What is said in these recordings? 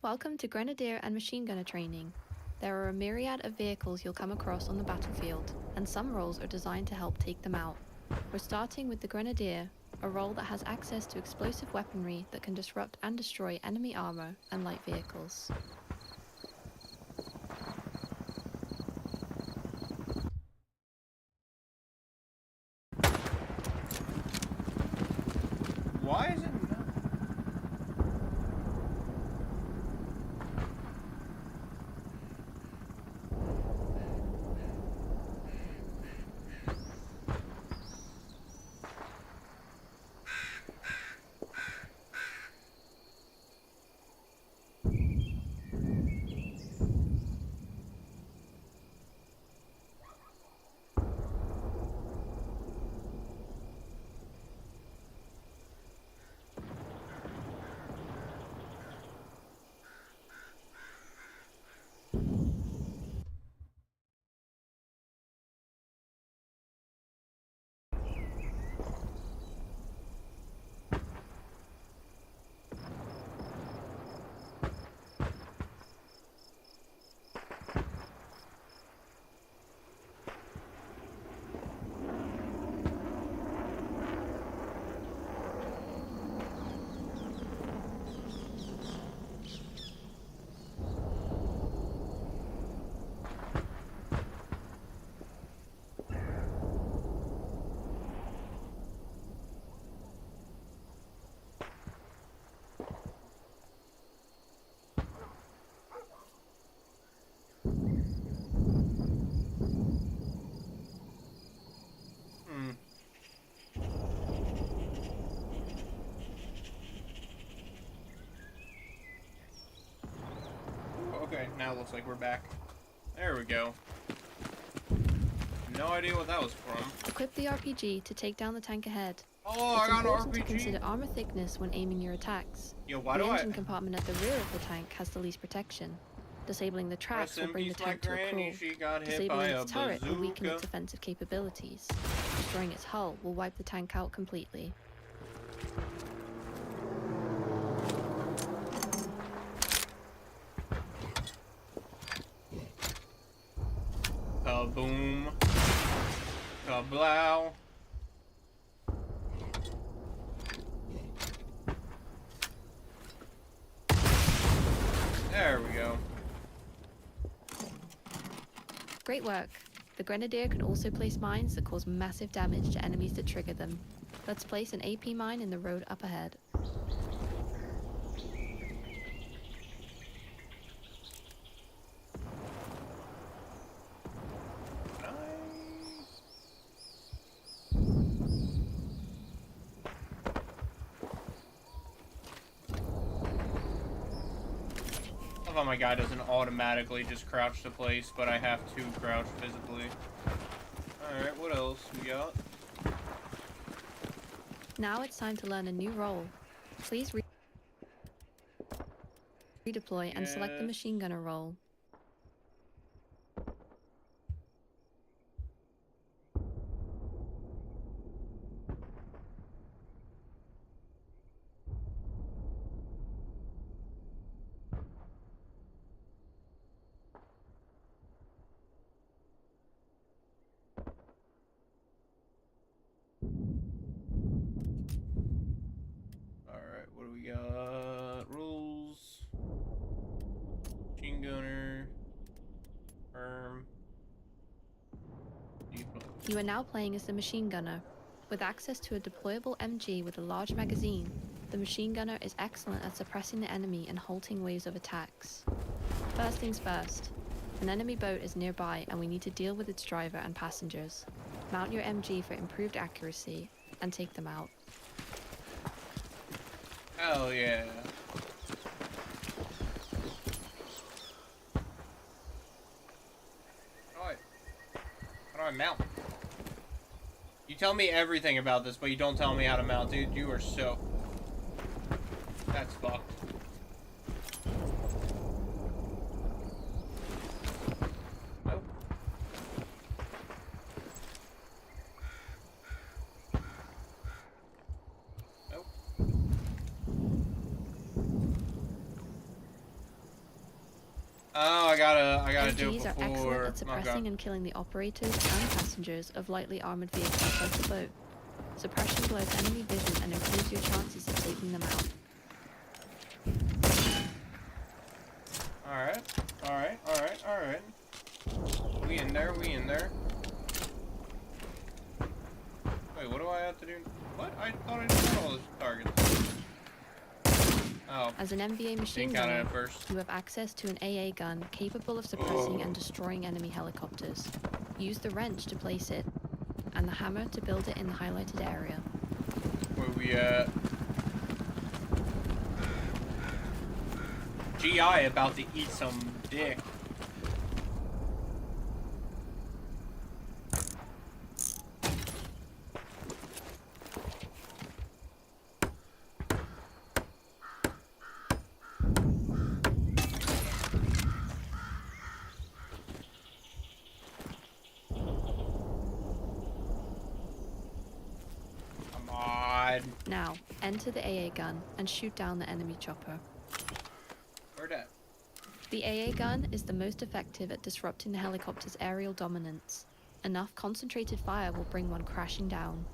Welcome to Grenadier and Machine Gunner training. There are a myriad of vehicles you'll come across on the battlefield, and some roles are designed to help take them out. We're starting with the Grenadier, a role that has access to explosive weaponry that can disrupt and destroy enemy armor and light vehicles. Why is it not? Okay, now it looks like we're back. There we go. No idea what that was from. Equip the RPG to take down the tank ahead. Oh, It's I got an important to RPG. consider armor thickness when aiming your attacks. Yo, why The do engine compartment at the rear of the tank has the least protection. Disabling the tracks Rest will in bring the peace, my tank to a granny. crawl. She got hit Disabling by a its turret will weaken its bazooka. offensive capabilities. Destroying its hull will wipe the tank out completely. Kaboom. Kablow. There we go. Great work! The Grenadier can also place mines that cause massive damage to enemies that trigger them. Let's place an AP mine in the road up ahead. I love how my guy doesn't automatically just crouch to place, but I have to crouch visibly. Alright, what else we got? Now it's time to learn a new role. Please redeploy and select the Yes. Machine Gunner role. Alright, what do we got? Rules. Machine gunner. Firm. You are now playing as the Machine Gunner. With access to a deployable MG with a large magazine, the Machine Gunner is excellent at suppressing the enemy and halting waves of attacks. First things first. An enemy boat is nearby and we need to deal with its driver and passengers. Mount your MG for improved accuracy and take them out. Hell yeah. How do I mount? You tell me everything about this, but you don't tell me how to mount, dude. You are so... That's fucked. Nope. Nope. Oh, I gotta do it MGs are excellent before. at suppressing Okay. and killing the operators and passengers of lightly armored vehicles like the boat. Suppression blurs enemy vision and improves your chances of taking them out. Alright. Alright, alright, alright. We in there, we in there. Wait, what do I have to do? What? I thought I just got all those targets. Oh, As an MVA machine didn't count it gunner, at first. you have access to an AA gun capable of suppressing and destroying enemy helicopters. Use the wrench to place it, and the hammer to build it in the highlighted area. Where we at? GI about to eat some dick. Come on. Now, enter the AA gun and shoot down the enemy chopper. Where'd that? The AA gun is the most effective at disrupting the helicopter's aerial dominance. Enough concentrated fire will bring one crashing down.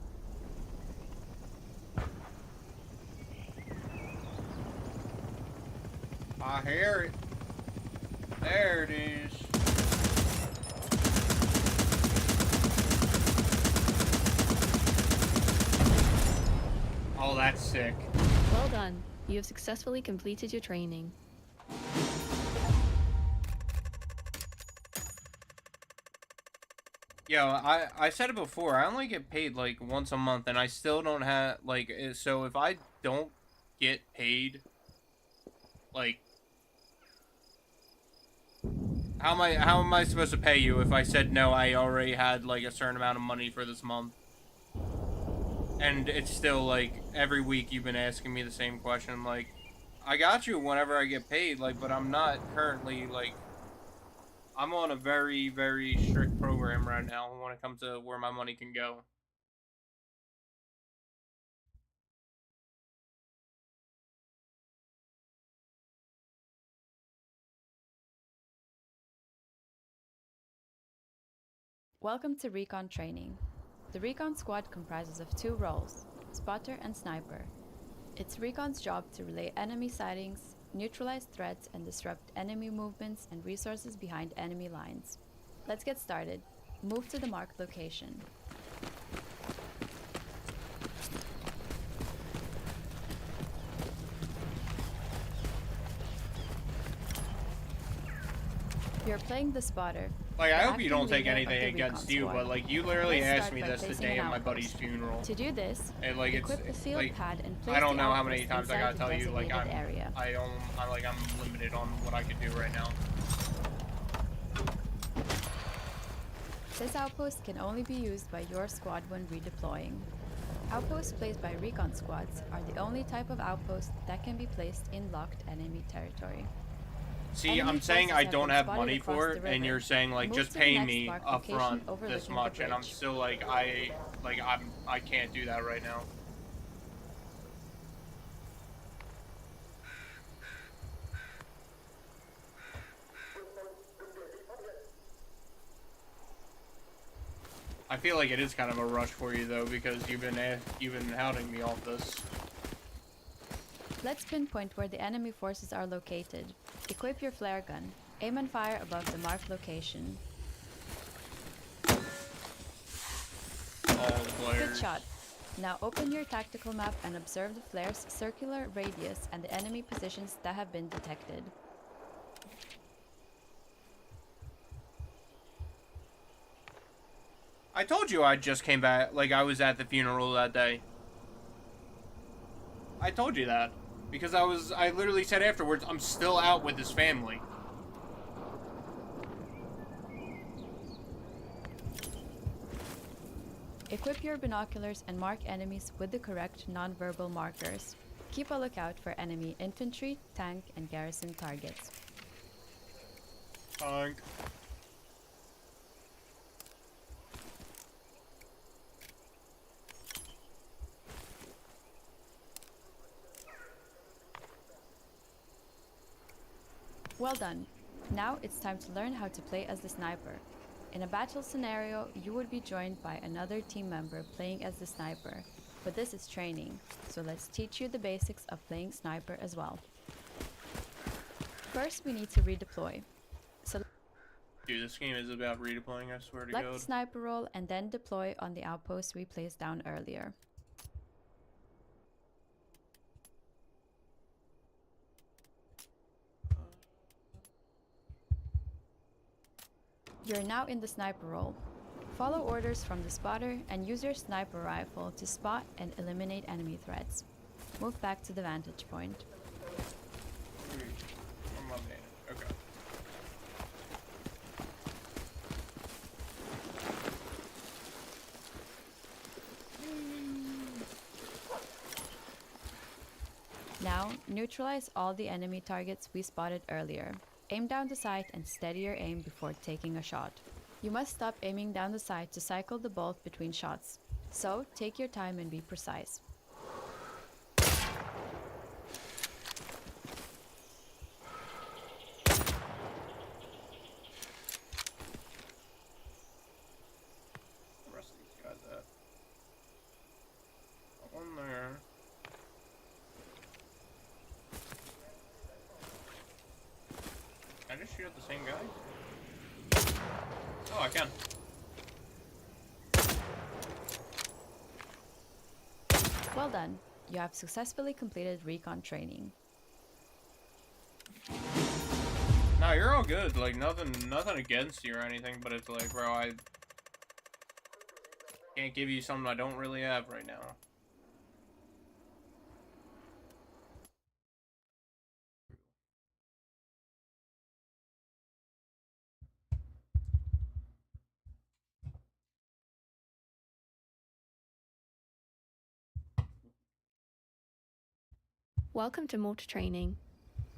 I hear it. There it is. Oh, that's sick. Well done. You have successfully completed your training. Yo, I said it before. I only get paid like once a month, and I still don't have like. So if I don't get paid, like, how am I supposed to pay you if I said no? I already had like a certain amount of money for this month, and it's still like every week you've been asking me the same question. Like, I got you whenever I get paid, like, but I'm not currently like. I'm on a very, very strict program right now when it comes to where my money can go. Welcome to Recon Training. The Recon Squad comprises of two roles, spotter and sniper. It's Recon's job to relay enemy sightings, neutralize threats, and disrupt enemy movements and resources behind enemy lines. Let's get started. Move to the marked location. You're playing the spotter. Like, I the hope you acting don't take leader of anything the against Recon you, Squad. but like, you literally Let's asked start me by this the placing day an of my buddy's outpost. funeral. To do this, And like, it's equip the field like, pad and place I don't the know how many outpost times I inside gotta tell the you, like, designated area. I'm limited on what I can do right now. This outpost can only be used by your squad when redeploying. Outposts placed by recon squads are the only type of outpost that can be placed in locked enemy territory. See, Enemy I'm saying forces I have don't been have spotted money across for the it, and river. you're saying like Move just to the pay next me marked up location front overlooking this the much, and I'm bridge. still like I can't do that right now. I feel like it is kind of a rush for you though, because you've been hounding me off this. Let's pinpoint where the enemy forces are located. Equip your flare gun. Aim and fire above the marked location. All players. Good shot. Now open your tactical map and observe the flare's circular radius and the enemy positions that have been detected. I told you I just came back, like I was at the funeral that day. I told you that. Because I literally said afterwards, I'm still out with his family. Equip your binoculars and mark enemies with the correct non-verbal markers. Keep a lookout for enemy infantry, tank, and garrison targets. Tank. Well done. Now it's time to learn how to play as the sniper. In a battle scenario, you would be joined by another team member playing as the sniper, but this is training, so let's teach you the basics of playing sniper as well. First, we need to redeploy. Dude, this game is about redeploying, I swear to Select the God. sniper role and then deploy on the outpost we placed down earlier. You're now in the sniper role. Follow orders from the spotter and use your sniper rifle to spot and eliminate enemy threats. Move back to the vantage point. I'm on the okay. Now, neutralize all the enemy targets we spotted earlier. Aim down the sight and steady your aim before taking a shot. You must stop aiming down the sight to cycle the bolt between shots. So, take your time and be precise. The rest of these guys at? One there. Can I just shoot at the same guy? Oh, I can. Well done. You have successfully completed recon training. No, you're all good. Like, nothing against you or anything, but it's like, bro, I can't give you something I don't really have right now. Welcome to Mortar Training.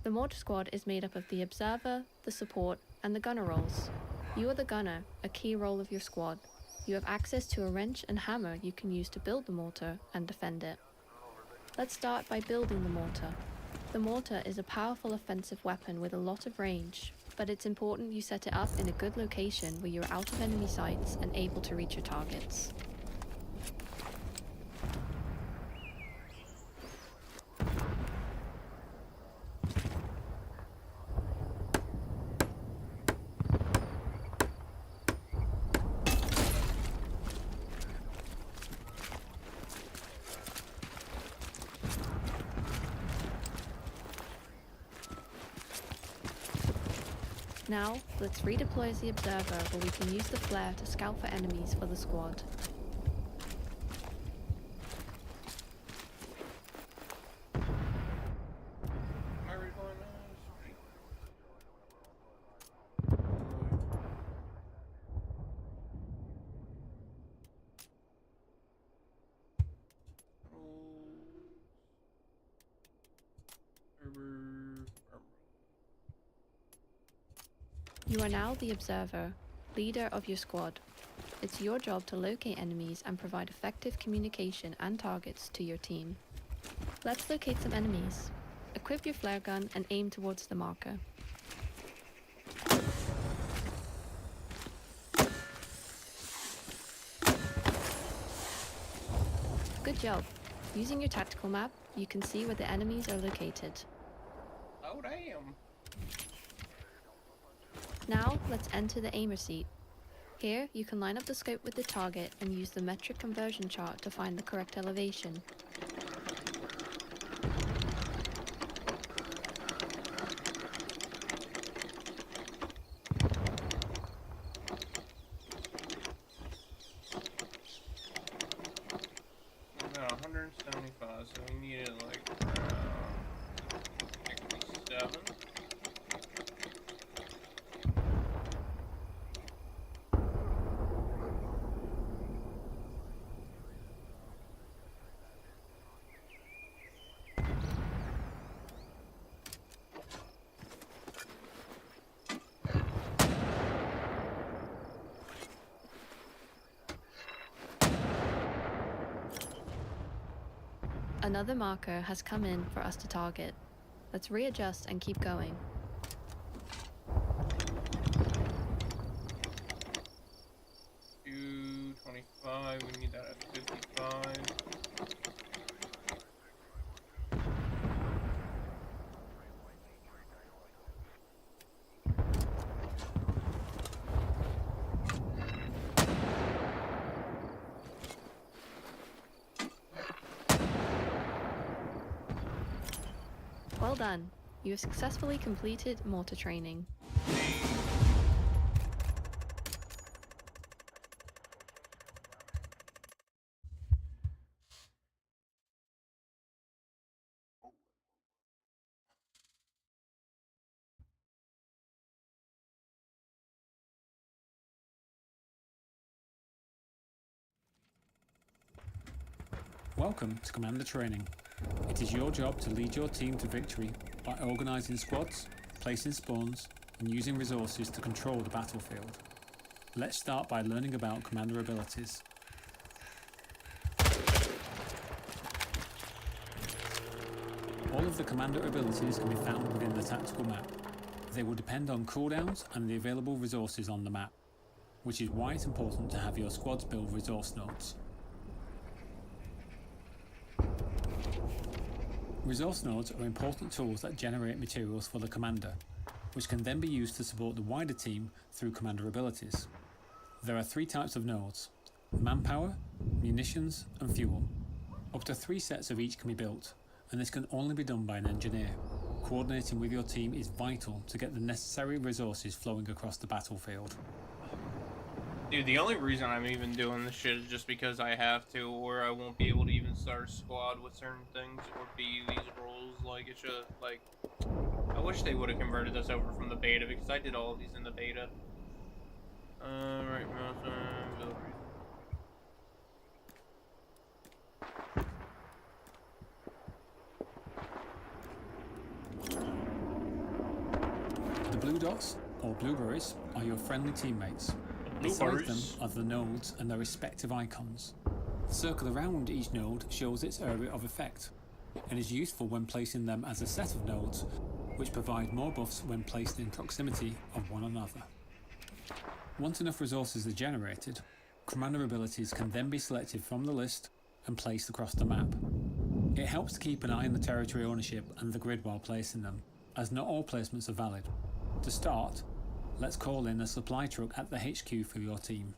The Mortar Squad is made up of the Observer, the Support, and the Gunner roles. You are the Gunner, a key role of your squad. You have access to a wrench and hammer you can use to build the mortar and defend it. Let's start by building the mortar. The mortar is a powerful offensive weapon with a lot of range, but it's important you set it up in a good location where you're out of enemy sights and able to reach your targets. Now, let's redeploy as the Observer where we can use the flare to scout for enemies for the squad. Am I redeploying this? You are now the Observer, leader of your squad. It's your job to locate enemies and provide effective communication and targets to your team. Let's locate some enemies. Equip your flare gun and aim towards the marker. Good job. Using your tactical map, you can see where the enemies are located. Oh, damn. Now, let's enter the aimer seat. Here, you can line up the scope with the target and use the metric conversion chart to find the correct elevation. About 175, so we needed like around 67. Another marker has come in for us to target. Let's readjust and keep going. done! You have successfully completed mortar training. Welcome to Commander Training. It is your job to lead your team to victory by organising squads, placing spawns, and using resources to control the battlefield. Let's start by learning about Commander abilities. All of the Commander abilities can be found within the tactical map. They will depend on cooldowns and the available resources on the map, which is why it's important to have your squads build resource nodes. Resource nodes are important tools that generate materials for the commander, which can then be used to support the wider team through commander abilities. There are 3 types of nodes: manpower, munitions, and fuel. Up to 3 sets of each can be built, and this can only be done by an engineer. Coordinating with your team is vital to get the necessary resources flowing across the battlefield. Dude, the only reason I'm even doing this shit is just because I have to, or I won't be able to even start a squad with certain things, or be these roles. Like, it's just, like, I wish they would have converted this over from the beta, because I did all of these in the beta. Right, build. The blue dots, or blueberries, are your friendly teammates. Beside them are the nodes and their respective icons. The circle around each node shows its area of effect, and is useful when placing them as a set of nodes, which provide more buffs when placed in proximity of one another. Once enough resources are generated, commander abilities can then be selected from the list and placed across the map. It helps to keep an eye on the territory ownership and the grid while placing them, as not all placements are valid. To start, let's call in a supply truck at the HQ for your team.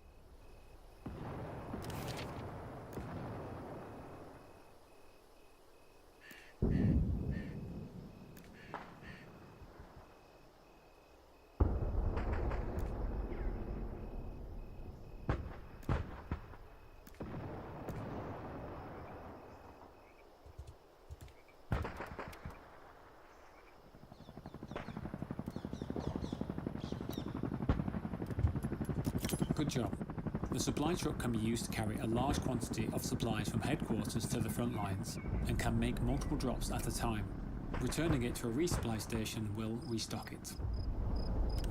Good job. The supply truck can be used to carry a large quantity of supplies from headquarters to the front lines, and can make multiple drops at a time. Returning it to a resupply station will restock it.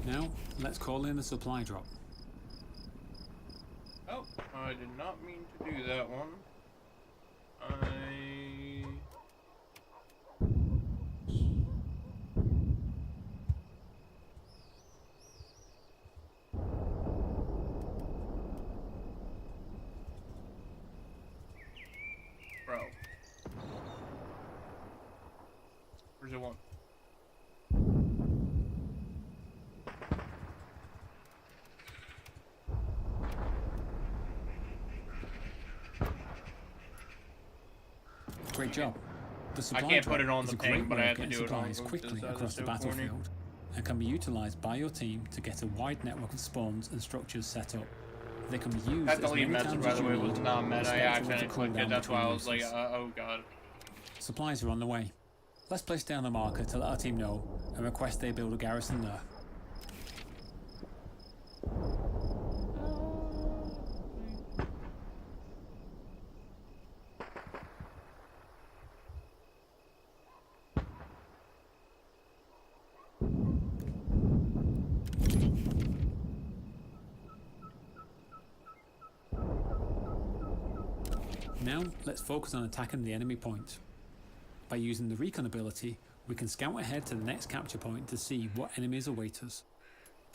Now, let's call in the supply drop. Oh, I did not mean to do that one. Bro. Where's it one? Great job. The supply can't put drop it on is the a thing, great but way I of have to getting do it on supplies Google, quickly so across the that's so corny. battlefield, and can be utilised by your team to get a wide network of spawns and structures set up. They can be used That as delete many message, times by as the you way, need, was not meant. I irrespective of the accidentally clicked it. cooldown That's why I between was like, uses. oh god. Supplies are on the way. Let's place down a marker to let our team know and request they build a garrison there. Now, let's focus on attacking the enemy point. By using the recon ability, we can scout ahead to the next capture point to see what enemies await us.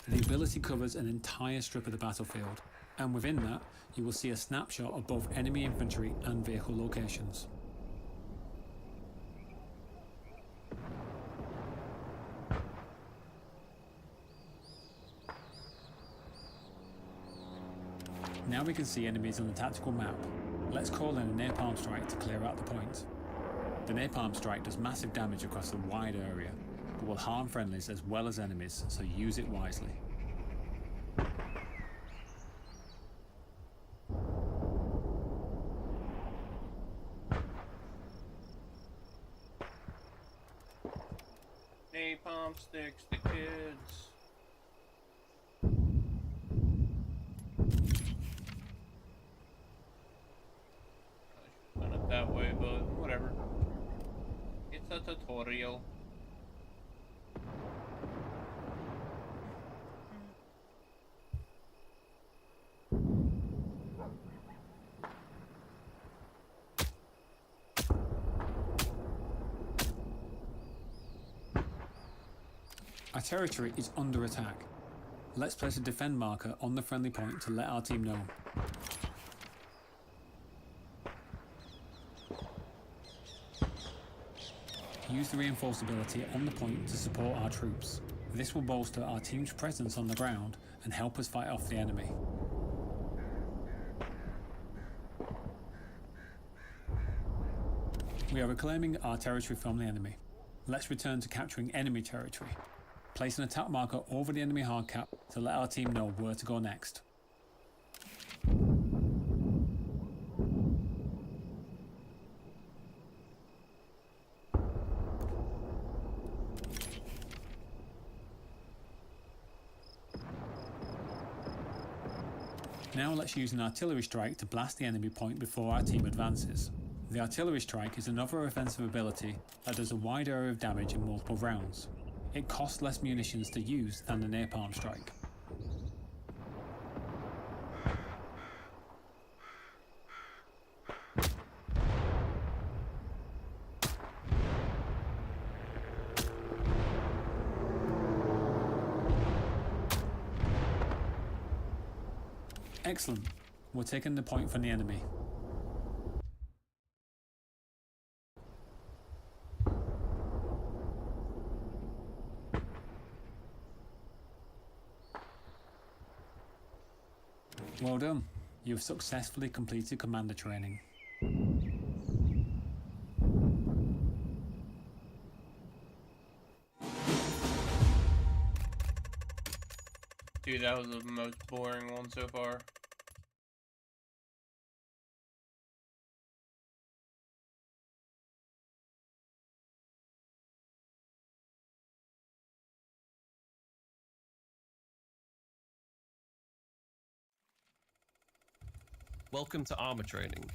The ability covers an entire strip of the battlefield, and within that, you will see a snapshot of both enemy infantry and vehicle locations. Now we can see enemies on the tactical map. Let's call in a napalm strike to clear out the point. The napalm strike does massive damage across a wide area, but will harm friendlies as well as enemies, so use it wisely. Napalm sticks the kids. I should have done it that way, but whatever. It's a tutorial. Our territory is under attack. Let's place a defend marker on the friendly point to let our team know. Use the reinforced ability on the point to support our troops. This will bolster our team's presence on the ground and help us fight off the enemy. We are reclaiming our territory from the enemy. Let's return to capturing enemy territory. Place an attack marker over the enemy hardcap to let our team know where to go next. Now let's use an artillery strike to blast the enemy point before our team advances. The artillery strike is another offensive ability that does a wide area of damage in multiple rounds. It costs less munitions to use than the napalm strike. Excellent. We're taking the point from the enemy. Well done. You've successfully completed commander training. Dude, that was the most boring one so far. Welcome to armor training.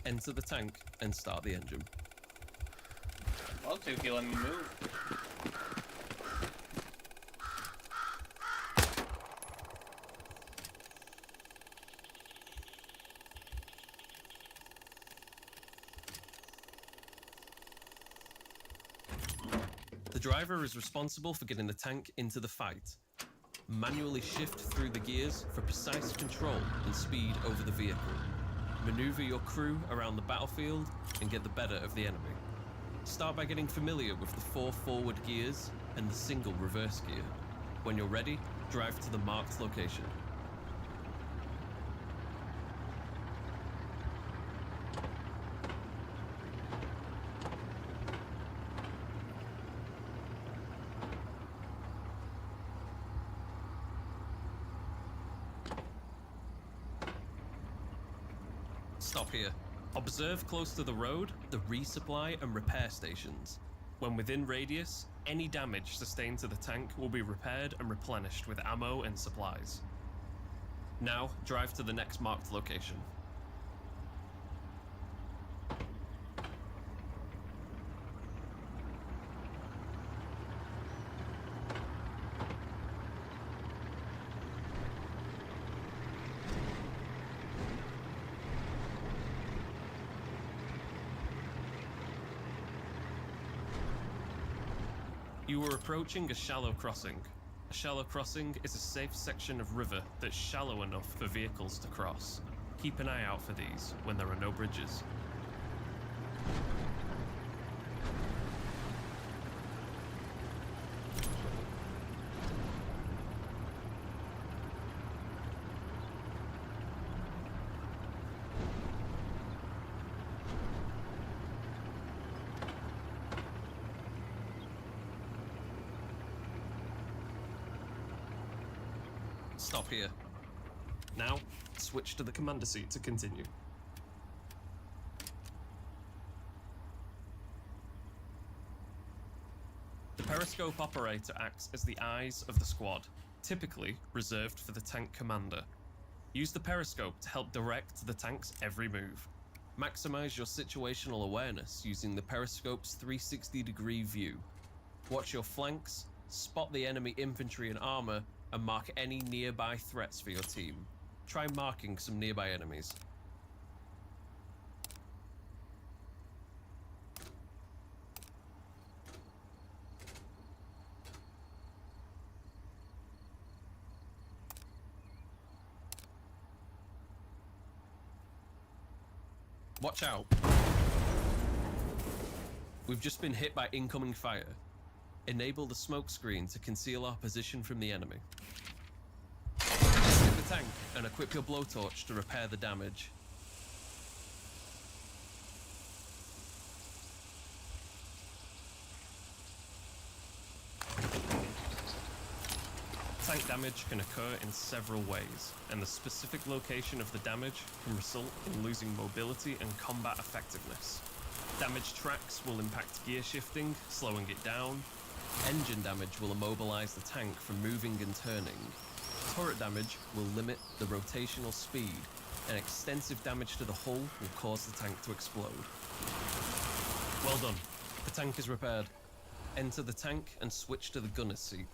Enter the tank and start the engine. Well, too, if you let me move. The driver is responsible for getting the tank into the fight. Manually shift through the gears for precise control and speed over the vehicle. Maneuver your crew around the battlefield and get the better of the enemy. Start by getting familiar with the 4 forward gears and the single reverse gear. When you're ready, drive to the marked location. Stop here. Observe close to the road the resupply and repair stations. When within radius, any damage sustained to the tank will be repaired and replenished with ammo and supplies. Now, drive to the next marked location. You are approaching a shallow crossing. A shallow crossing is a safe section of river that's shallow enough for vehicles to cross. Keep an eye out for these when there are no bridges. Stop here. Now, switch to the commander seat to continue. The periscope operator acts as the eyes of the squad, typically reserved for the tank commander. Use the periscope to help direct the tank's every move. Maximize your situational awareness using the periscope's 360-degree view. Watch your flanks, spot the enemy infantry and armor, and mark any nearby threats for your team. Try marking some nearby enemies. Watch out. We've just been hit by incoming fire. Enable the smoke screen to conceal our position from the enemy. Hit the tank and equip your blowtorch to repair the damage. Tank damage can occur in several ways, and the specific location of the damage can result in losing mobility and combat effectiveness. Damaged tracks will impact gear shifting, slowing it down. Engine damage will immobilize the tank from moving and turning. Turret damage will limit the rotational speed, and extensive damage to the hull will cause the tank to explode. Well done. The tank is repaired. Enter the tank and switch to the gunner's seat.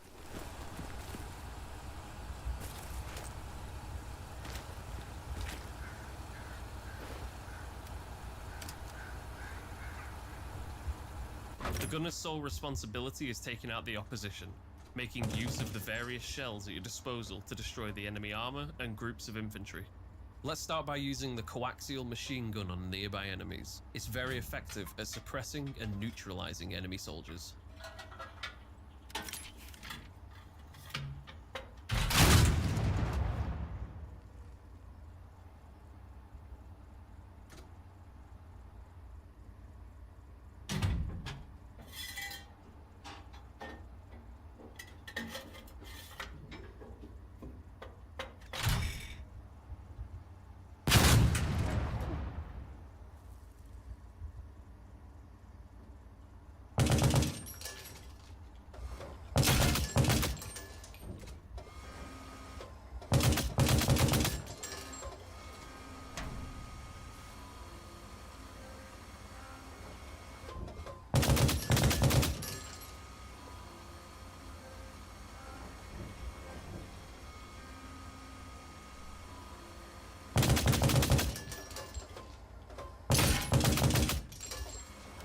The gunner's sole responsibility is taking out the opposition, making use of the various shells at your disposal to destroy the enemy armor and groups of infantry. Let's start by using the coaxial machine gun on nearby enemies. It's very effective at suppressing and neutralizing enemy soldiers.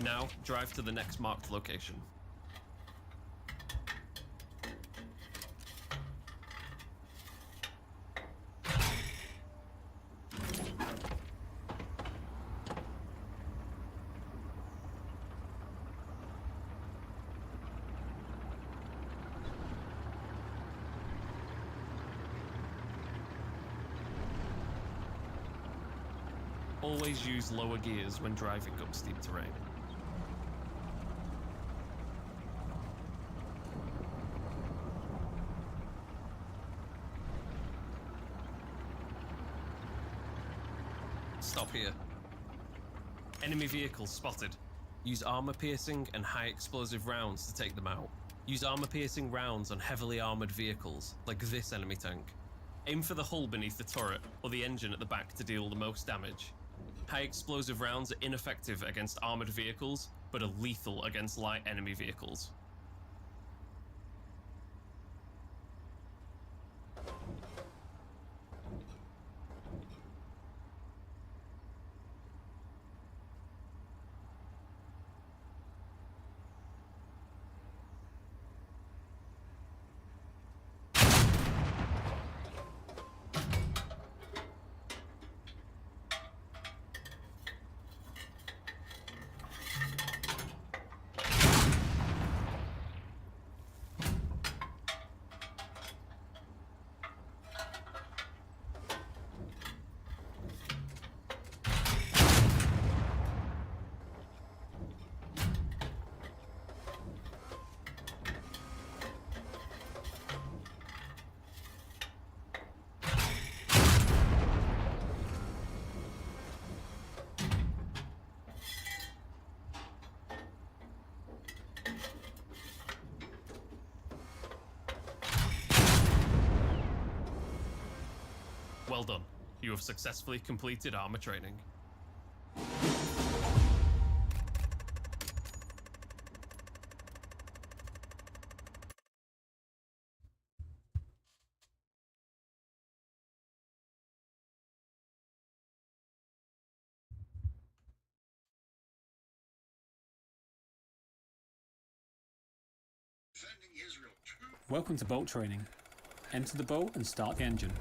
Now, drive to the next marked location. Always use lower gears when driving up steep terrain. Stop here. Enemy vehicles spotted. Use armor-piercing and high-explosive rounds to take them out. Use armor-piercing rounds on heavily armored vehicles, like this enemy tank. Aim for the hull beneath the turret, or the engine at the back to deal the most damage. High-explosive rounds are ineffective against armored vehicles, but are lethal against light enemy vehicles. Well done. You have successfully completed armor training. Welcome to boat training. Enter the boat and start the engine.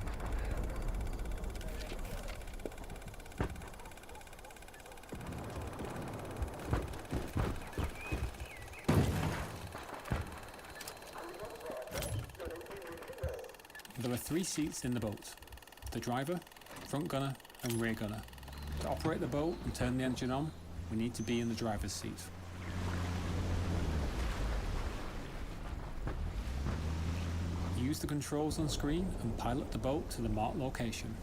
There are 3 seats in the boat: the driver, front gunner and rear gunner. To operate the boat and turn the engine on, we need to be in the driver's seat. Use the controls on screen and pilot the boat to the marked location.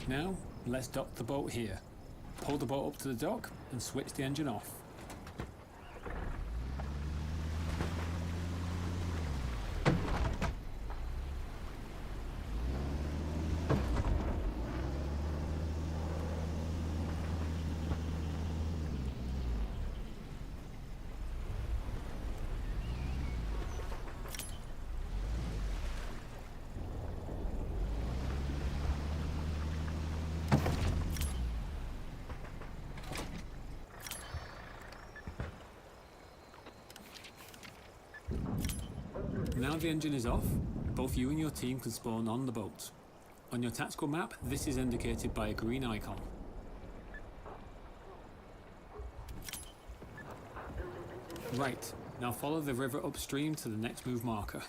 Now, let's dock the boat here. Pull the boat up to the dock and switch the engine off. Now the engine is off, both you and your team can spawn on the boat. On your tactical map, this is indicated by a green icon. Right, now follow the river upstream to the next move marker.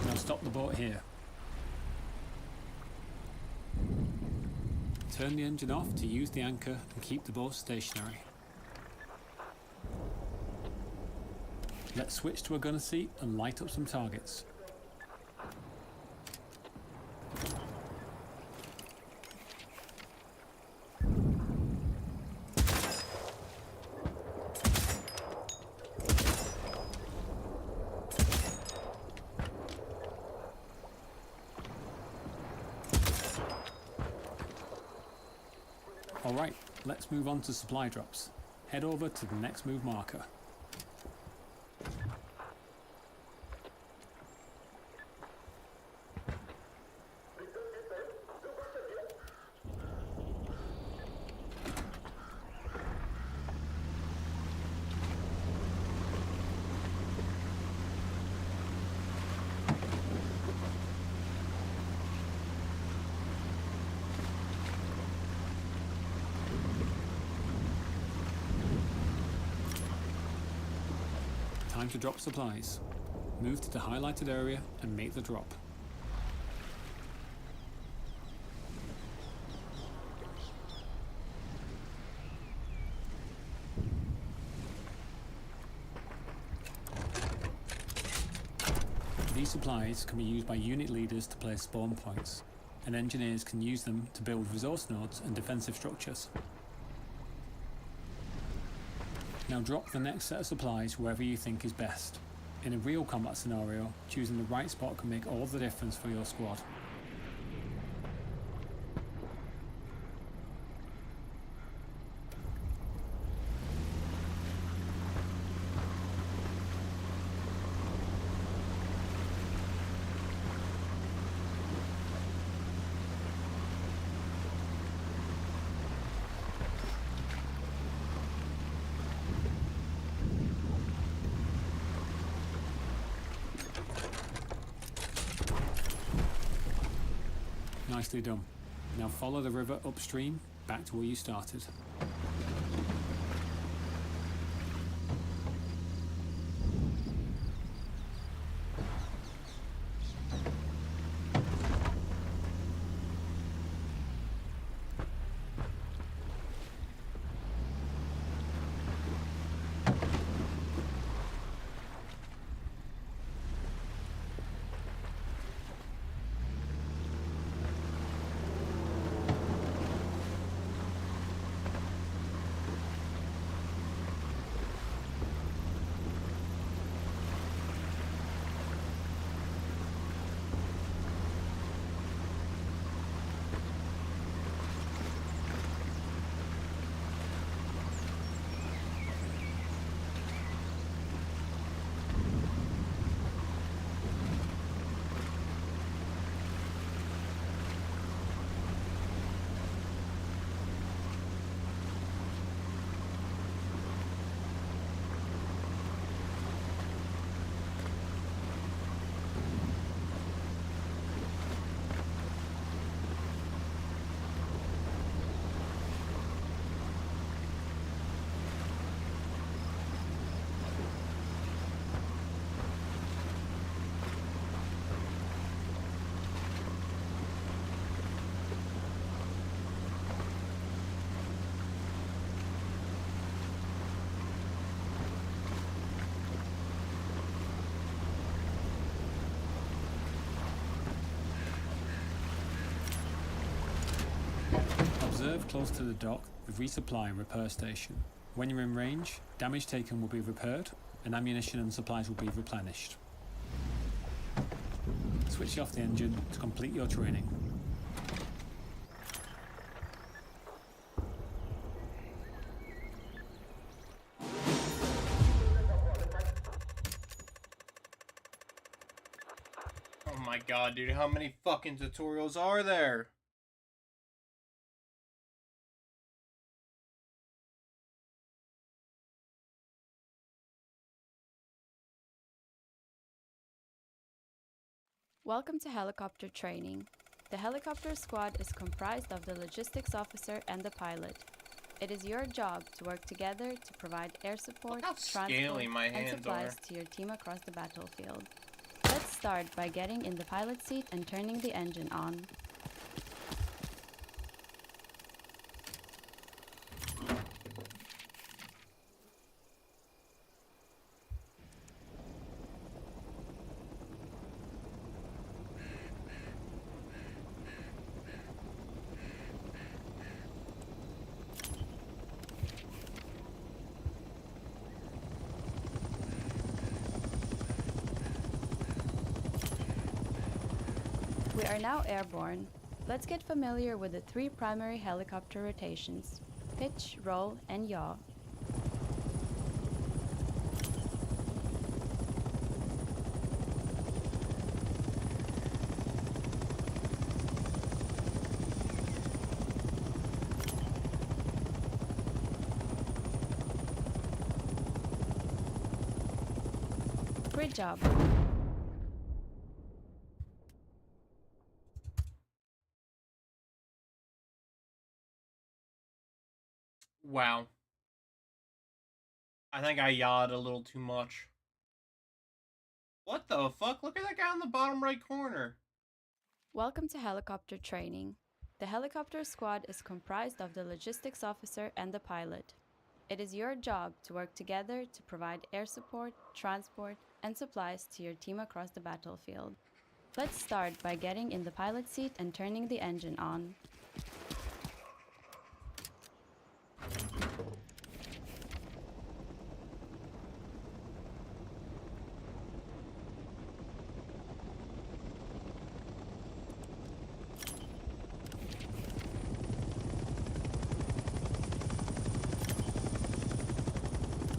Now stop the boat here. Turn the engine off to use the anchor and keep the boat stationary. Let's switch to a gunner seat and light up some targets. Alright, let's move on to supply drops. Head over to the next move marker. Time to drop supplies. Move to the highlighted area and make the drop. These supplies can be used by unit leaders to place spawn points, and engineers can use them to build resource nodes and defensive structures. Now drop the next set of supplies wherever you think is best. In a real combat scenario, choosing the right spot can make all the difference for your squad. Nicely done. Now follow the river upstream back to where you started. Observe close to the dock the resupply and repair station. When you're in range, damage taken will be repaired and ammunition and supplies will be replenished. Switch off the engine to complete your training. Oh my god, dude, how many fucking tutorials are there? Welcome to helicopter training. The helicopter squad is comprised of the logistics officer and the pilot. It is your job to work together to provide air support, Look how scaly transport, my and hands supplies are. to your team across the battlefield. Let's start by getting in the pilot seat and turning the engine on. We are now airborne. Let's get familiar with the 3 primary helicopter rotations: pitch, roll, and yaw. Great job. Wow. I think I yawed a little too much. What the fuck? Look at that guy in the bottom right corner. Welcome to helicopter training. The helicopter squad is comprised of the logistics officer and the pilot. It is your job to work together to provide air support, transport, and supplies to your team across the battlefield. Let's start by getting in the pilot seat and turning the engine on.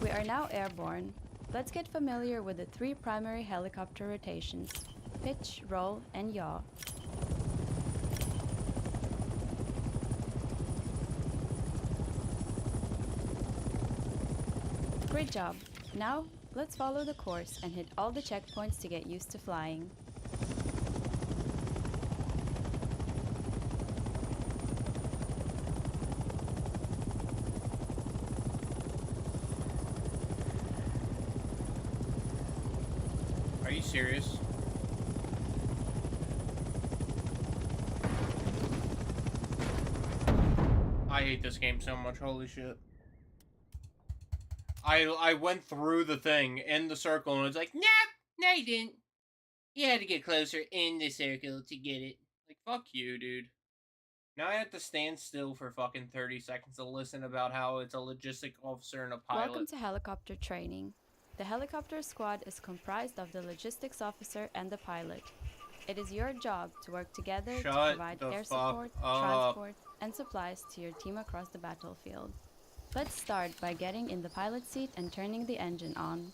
We are now airborne. Let's get familiar with the 3 primary helicopter rotations: pitch, roll, and yaw. Great job. Now, let's follow the course and hit all the checkpoints to get used to flying. you serious? I hate this game so much, holy shit. I went through the thing in the circle and it's like, nope, no you didn't. You had to get closer in the circle to get it. Like, fuck you, dude. Now I have to stand still for fucking 30 seconds to listen about how it's a logistic officer and a pilot. Welcome to helicopter training. The helicopter squad is comprised of the logistics officer and the pilot. It is your job to work together to provide air support, transport, and supplies to your team across the battlefield. Let's start by getting in the pilot seat and turning the engine on.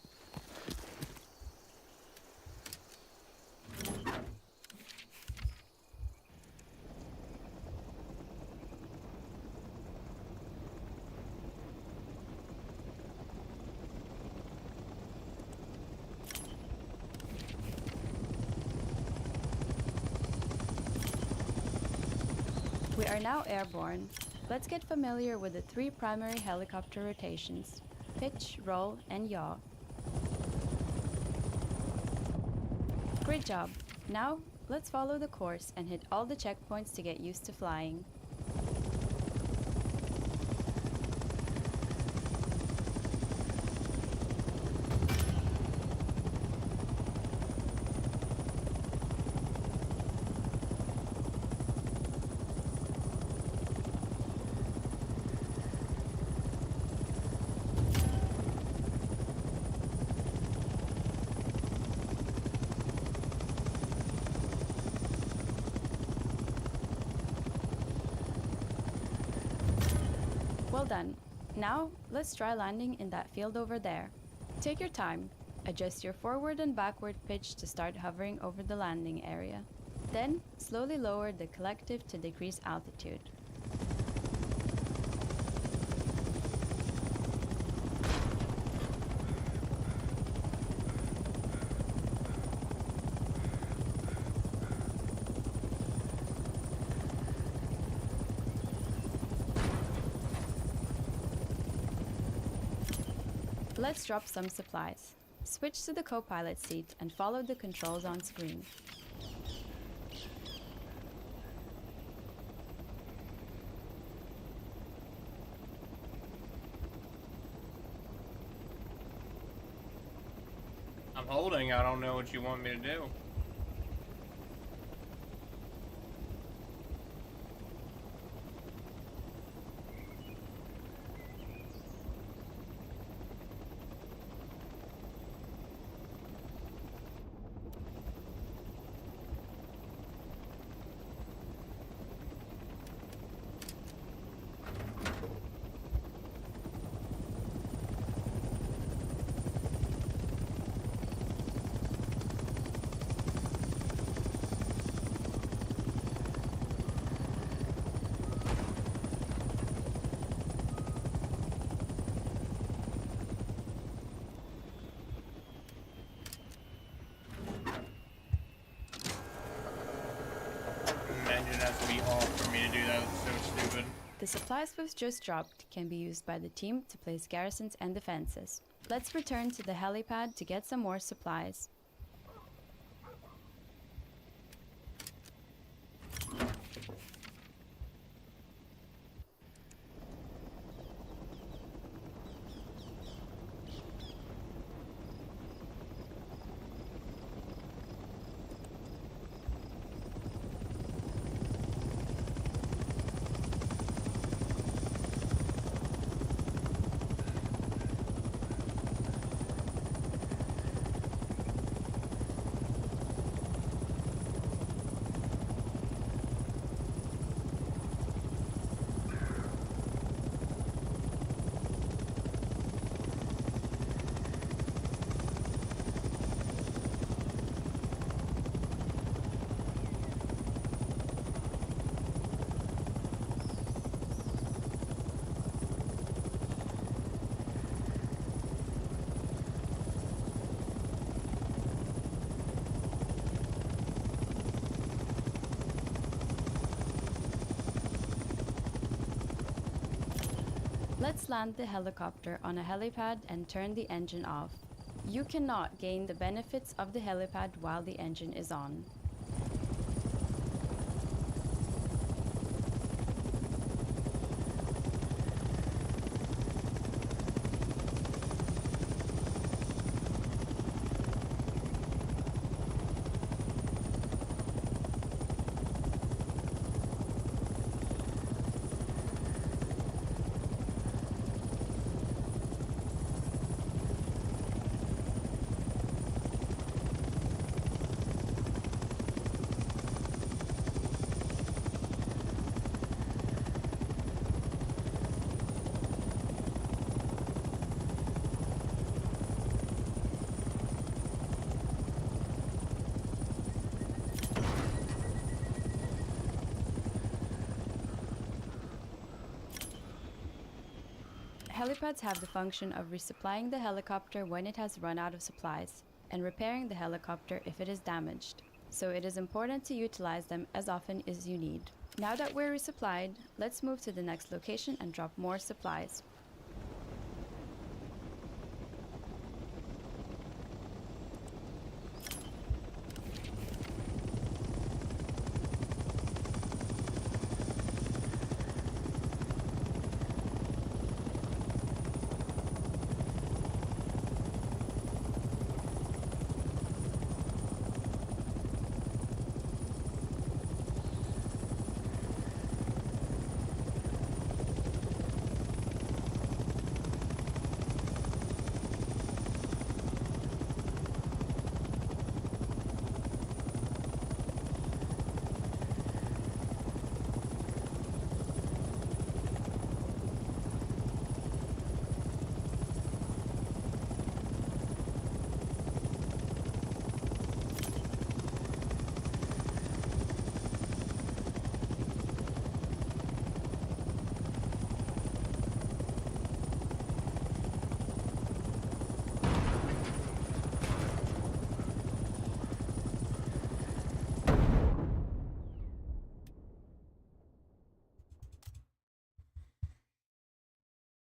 We are now airborne. Let's get familiar with the 3 primary helicopter rotations: pitch, roll, and yaw. Great job! Now, let's follow the course and hit all the checkpoints to get used to flying. Well done. Now, let's try landing in that field over there. Take your time. Adjust your forward and backward pitch to start hovering over the landing area. Then, slowly lower the collective to decrease altitude. Let's drop some supplies. Switch to the co-pilot seat and follow the controls on screen. I'm holding, I don't know what you want me to do. Engine has to be off for me to do that, it's so stupid. The supplies we've just dropped can be used by the team to place garrisons and defenses. Let's return to the helipad to get some more supplies. Let's land the helicopter on a helipad and turn the engine off. You cannot gain the benefits of the helipad while the engine is on. Helipads have the function of resupplying the helicopter when it has run out of supplies, and repairing the helicopter if it is damaged, so it is important to utilize them as often as you need. Now that we're resupplied, let's move to the next location and drop more supplies.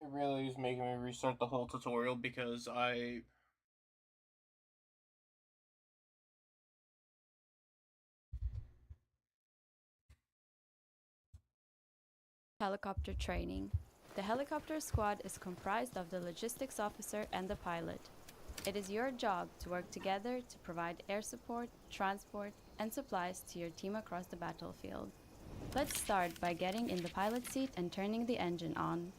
It really is making me restart the whole tutorial because Helicopter training. The helicopter squad is comprised of the logistics officer and the pilot. It is your job to work together to provide air support, transport, and supplies to your team across the battlefield. Let's start by getting in the pilot seat and turning the engine on.